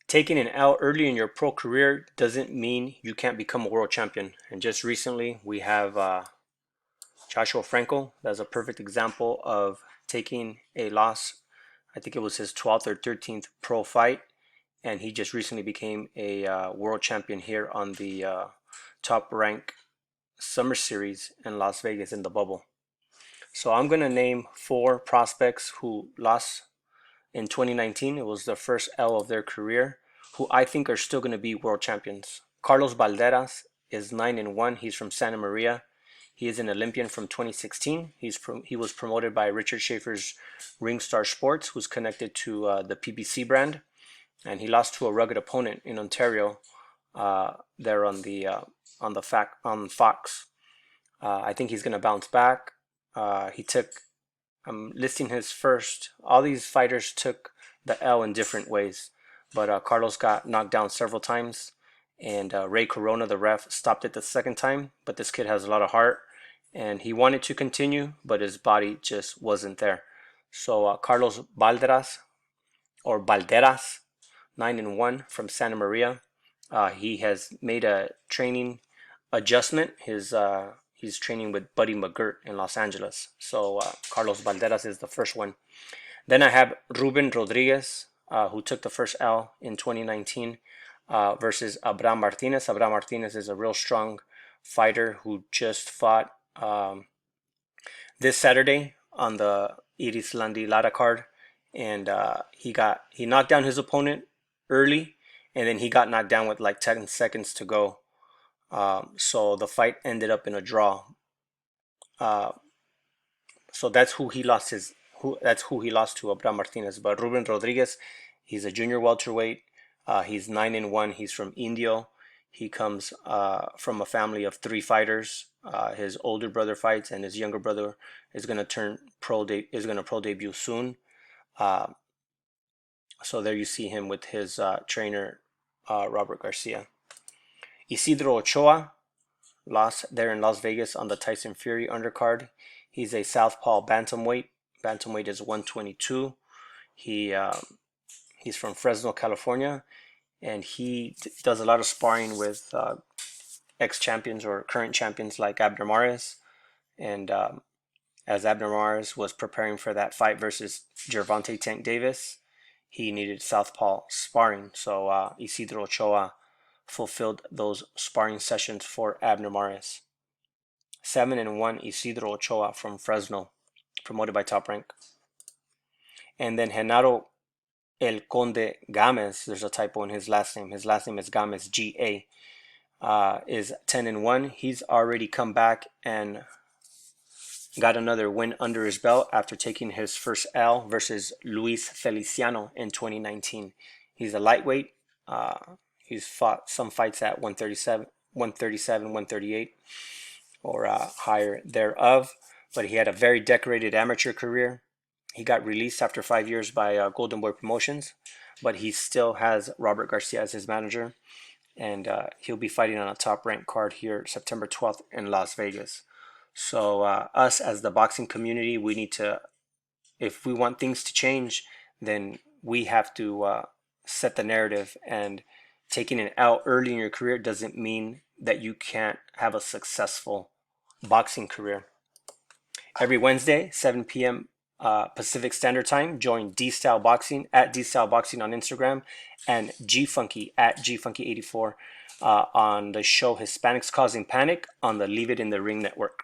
Taking an L early in your pro career doesn't mean you can't become a world champion. And just recently, we have Joshua Franco. That's a perfect example of taking a loss. I think it was his 12th or 13th pro fight, and he just recently became a world champion here on the top rank Summer Series in Las Vegas in the bubble. So I'm going to name four prospects who lost in 2019. It was the first L of their career, who I think are still going to be world champions. Karlosbalderas is 9-1. He's from Santa Maria. He is an Olympian from 2016. He was promoted by Richard Schaefer's Ringstar Sports, who's connected to the PBC brand, and he lost to a rugged opponent in Ontario. There on Fox. I think he's going to bounce back. I'm listing his first. All these fighters took the L in different ways, but Carlos got knocked down several times, and Ray Corona, the ref, stopped it the second time. But this kid has a lot of heart, and he wanted to continue, but his body just wasn't there. So Carlos Balderas, or Balderas, 9-1 from Santa Maria. He has made a training adjustment. He's training with Buddy McGirt in Los Angeles. So Carlos Balderas is the first one. Then I have Rubenrodriguez, who took the first L in 2019 versus Abraham Martinez. Abraham Martinez is a real strong fighter who just fought this Saturday on the Iris Landi Lara card, and he knocked down his opponent early, and then he got knocked down with like 10 seconds to go. So the fight ended up in a draw. So that's who he lost to, Abraham Martinez. But Rubenrodriguez, he's a junior welterweight. He's 9-1. He's from Indio. He comes from a family of three fighters. His older brother fights, and his younger brother is going to pro debut soon. So there you see him with his trainer, Robert Garcia. Isidroochoa lost there in Las Vegas on the Tyson Fury undercard. He's a southpaw bantamweight. Bantamweight is 122. He's from Fresno, California, and he does a lot of sparring with ex-champions or current champions like Abner Mares. And as Abner Mares was preparing for that fight versus Gervonta Tank Davis, he needed southpaw sparring. So Isidro Ochoa fulfilled those sparring sessions for Abner Mares. 7-1 Isidro Ochoa from Fresno, promoted by Top Rank. And then Genaro El Conde Gamez, there's a typo in his last name. His last name is Gamez, G-A, is 10-1. He's already come back and got another win under his belt after taking his first L versus Luis Feliciano in 2019. He's a lightweight. He's fought some fights at 137, 138, or higher thereof. But he had a very decorated amateur career. He got released after 5 years by Golden Boy Promotions, but he still has Robert Garcia as his manager, and he'll be fighting on a top-ranked card here September 12th in Las Vegas. So us as the boxing community, we need to, if we want things to change, then we have to set the narrative, and taking it out early in your career doesn't mean that you can't have a successful boxing career. Every Wednesday, 7 p.m. Pacific Standard Time, join D-Style Boxing at D-Style Boxing on Instagram, and G-Funky at G-Funky84 on the show Hispanics Causing Panic on the Leave It in the Ring network.